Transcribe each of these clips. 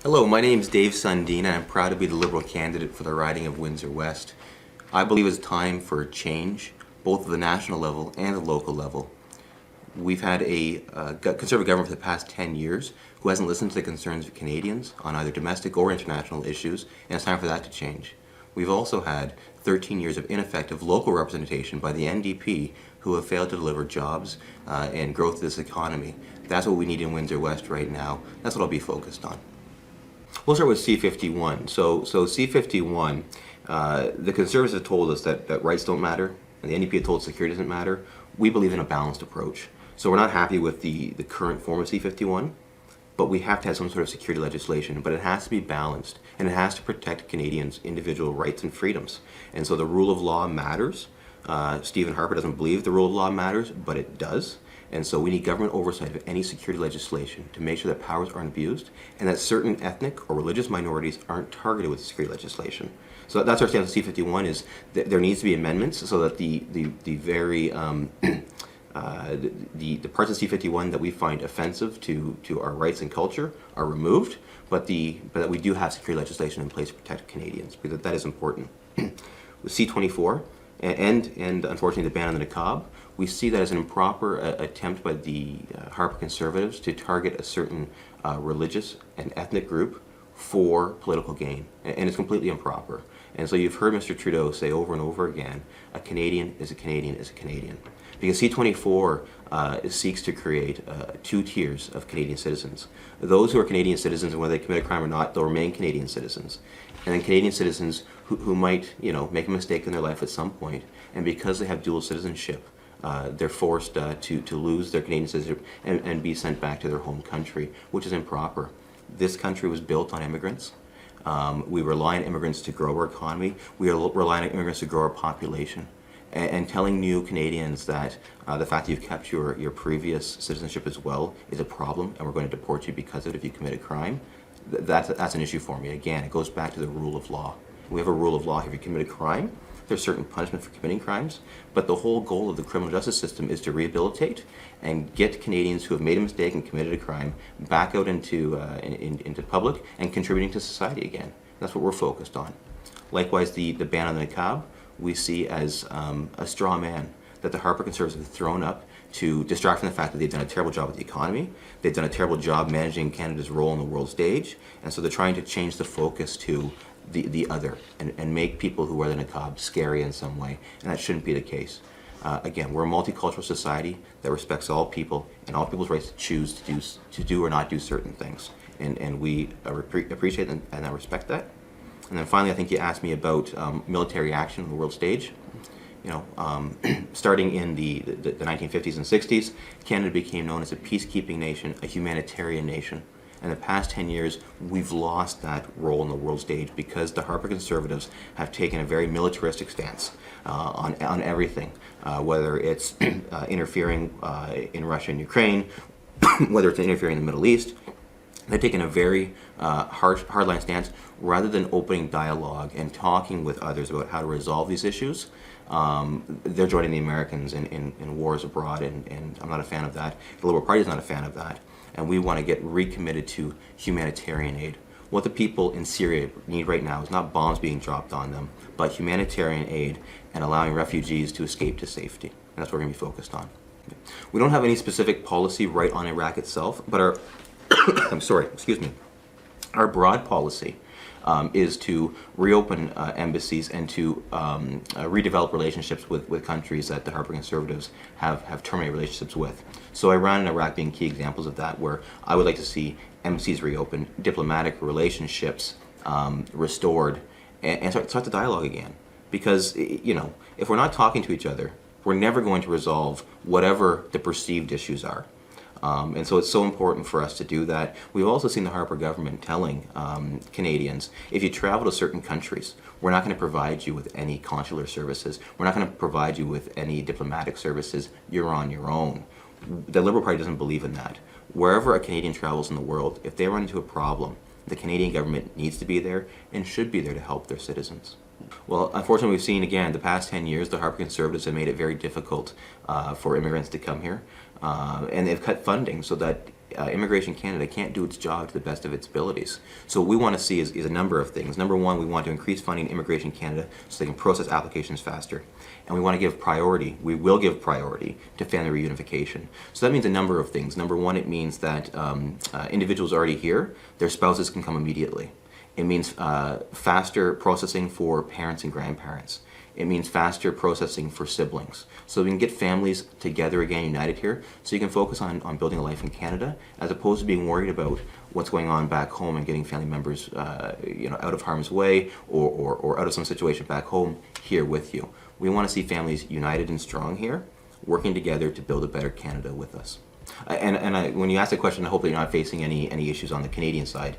Hello, my name is Dave Sundin, and I'm proud to be the Liberal candidate for the riding of Windsor West. I believe it's time for change, both at the national level and the local level. We've had a Conservative government for the past 10 years who hasn't listened to the concerns of Canadians on either domestic or international issues, and it's time for that to change. We've also had 13 years of ineffective local representation by the NDP who have failed to deliver jobs and growth to this economy. That's what we need in Windsor West right now. That's what I'll be focused on. We'll start with C-51. So C-51, the Conservatives have told us that rights don't matter, and the NDP have told security doesn't matter. We believe in a balanced approach. So we're not happy with the current form of C-51, but we have to have some sort of security legislation, but it has to be balanced, and it has to protect Canadians' individual rights and freedoms. And so the rule of law matters. Stephen Harper doesn't believe the rule of law matters, but it does. And so we need government oversight of any security legislation to make sure that powers aren't abused and that certain ethnic or religious minorities aren't targeted with security legislation. So that's our stance on C-51 is that there needs to be amendments so that the parts of C-51 that we find offensive to our rights and culture are removed, but that we do have security legislation in place to protect Canadians, because that is important. With C-24 and unfortunately the ban on the niqab, we see that as an improper attempt by the Harper Conservatives to target a certain religious and ethnic group for political gain, and it's completely improper. And so you've heard Mr. Trudeau say over and over again, a Canadian is a Canadian is a Canadian. Because C-24 seeks to create two tiers of Canadian citizens. Those who are Canadian citizens, and whether they commit a crime or not, they'll remain Canadian citizens. And then Canadian citizens who might, make a mistake in their life at some point, and because they have dual citizenship, they're forced to lose their Canadian citizenship and be sent back to their home country, which is improper. This country was built on immigrants. We rely on immigrants to grow our economy. We rely on immigrants to grow our population. And telling new Canadians that the fact that you've kept your previous citizenship as well is a problem, and we're going to deport you because of it if you commit a crime, that's an issue for me. Again, it goes back to the rule of law. We have a rule of law. If you commit a crime, there's certain punishment for committing crimes, but the whole goal of the criminal justice system is to rehabilitate and get Canadians who have made a mistake and committed a crime back out into public and contributing to society again. That's what we're focused on. Likewise, the ban on the niqab we see as a straw man that the Harper Conservatives have thrown up to distract from the fact that they've done a terrible job with the economy, they've done a terrible job managing Canada's role in the world stage, and so they're trying to change the focus to the other and make people who wear the niqab scary in some way, and that shouldn't be the case. Again, we're a multicultural society that respects all people and all people's rights to choose to do or not do certain things, and we appreciate and I respect that. And then finally, I think you asked me about military action on the world stage. Starting in the 1950s and 60s, Canada became known as a peacekeeping nation, a humanitarian nation. In the past 10 years, we've lost that role in the world stage because the Harper Conservatives have taken a very militaristic stance on everything, whether it's interfering in Russia and Ukraine, whether it's interfering in the Middle East. They've taken a very hardline stance rather than opening dialogue and talking with others about how to resolve these issues. They're joining the Americans in wars abroad, and I'm not a fan of that. The Liberal Party is not a fan of that. And we want to get recommitted to humanitarian aid. What the people in Syria need right now is not bombs being dropped on them, but humanitarian aid and allowing refugees to escape to safety. And that's what we're going to be focused on. We don't have any specific policy right on Iraq itself, but our our broad policy is to reopen embassies and to redevelop relationships with countries that the Harper Conservatives have terminated relationships with. So Iran and Iraq being key examples of that, where I would like to see embassies reopened, diplomatic relationships restored, and start the dialogue again. Because, if we're not talking to each other, we're never going to resolve whatever the perceived issues are. And so it's so important for us to do that. We've also seen the Harper government telling Canadians, if you travel to certain countries, we're not going to provide you with any consular services. We're not going to provide you with any diplomatic services. You're on your own. The Liberal Party doesn't believe in that. Wherever a Canadian travels in the world, if they run into a problem, the Canadian government needs to be there and should be there to help their citizens. Well, unfortunately, we've seen again the past 10 years, the Harper Conservatives have made it very difficult for immigrants to come here, and they've cut funding so that Immigration Canada can't do its job to the best of its abilities. So what we want to see is a number of things. Number one, we want to increase funding in Immigration Canada so they can process applications faster. And we want to give priority, we will give priority to family reunification. So that means a number of things. Number one, it means that individuals already here, their spouses can come immediately. It means faster processing for parents and grandparents. It means faster processing for siblings. So we can get families together again, united here, so you can focus on building a life in Canada, as opposed to being worried about what's going on back home and getting family members out of harm's way or out of some situation back home here with you. We want to see families united and strong here, working together to build a better Canada with us. When you ask the question, I hope that you're not facing any issues on the Canadian side.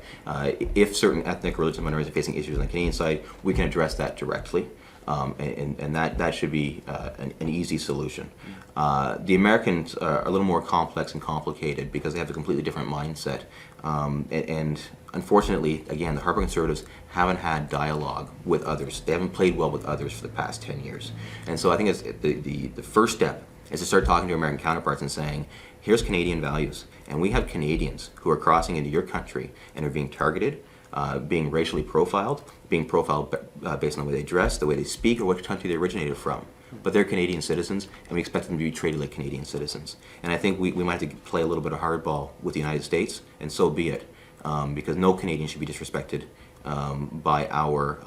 If certain ethnic or religious minorities are facing issues on the Canadian side, we can address that directly. And that should be an easy solution. The Americans are a little more complex and complicated because they have a completely different mindset. And unfortunately, again, the Harper Conservatives haven't had dialogue with others. They haven't played well with others for the past 10 years. And so I think it's the first step is to start talking to American counterparts and saying, here's Canadian values. And we have Canadians who are crossing into your country and are being targeted, being racially profiled, being profiled based on the way they dress, the way they speak, or what country they originated from. But they're Canadian citizens, and we expect them to be treated like Canadian citizens. And I think we might have to play a little bit of hardball with the United States, and so be it, because no Canadian should be disrespected by our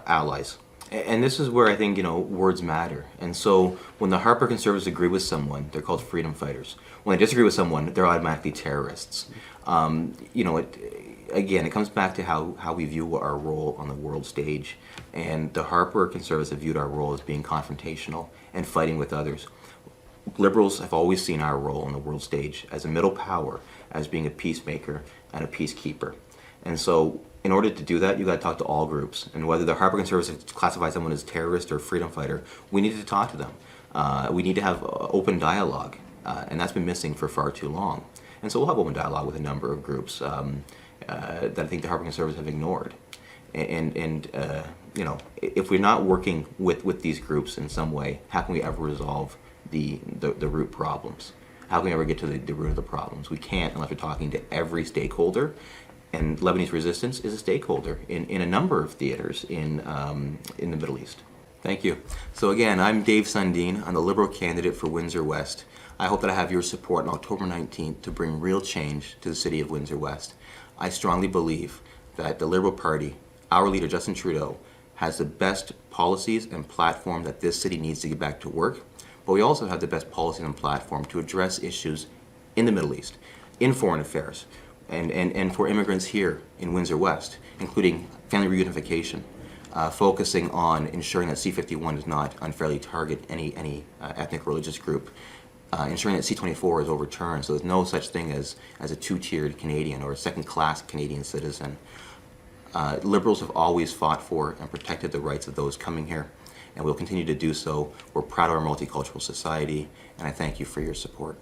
allies. And this is where I think, words matter. And so when the Harper Conservatives agree with someone, they're called freedom fighters. When they disagree with someone, they're automatically terrorists. Again, it comes back to how we view our role on the world stage. And the Harper Conservatives have viewed our role as being confrontational and fighting with others. Liberals have always seen our role on the world stage as a middle power, as being a peacemaker and a peacekeeper. And so in order to do that, you've got to talk to all groups. And whether the Harper Conservatives classify someone as terrorist or freedom fighter, we need to talk to them. We need to have open dialogue, and that's been missing for far too long. And so we'll have open dialogue with a number of groups that I think the Harper Conservatives have ignored. And if we're not working with these groups in some way, how can we ever resolve the root problems? How can we ever get to the root of the problems? We can't unless we're talking to every stakeholder. And Lebanese resistance is a stakeholder in a number of theaters in the Middle East. Thank you. So again, I'm Dave Sundin. I'm the Liberal candidate for Windsor West. I hope that I have your support on October 19th to bring real change to the city of Windsor West. I strongly believe that the Liberal Party, our leader Justin Trudeau, has the best policies and platform that this city needs to get back to work, but we also have the best policies and platform to address issues in the Middle East, in foreign affairs, and for immigrants here in Windsor West, including family reunification, focusing on ensuring that C-51 does not unfairly target any ethnic or religious group, ensuring that C-24 is overturned, so there's no such thing as a two-tiered Canadian or a second-class Canadian citizen. Liberals have always fought for and protected the rights of those coming here, and we'll continue to do so. We're proud of our multicultural society, and I thank you for your support.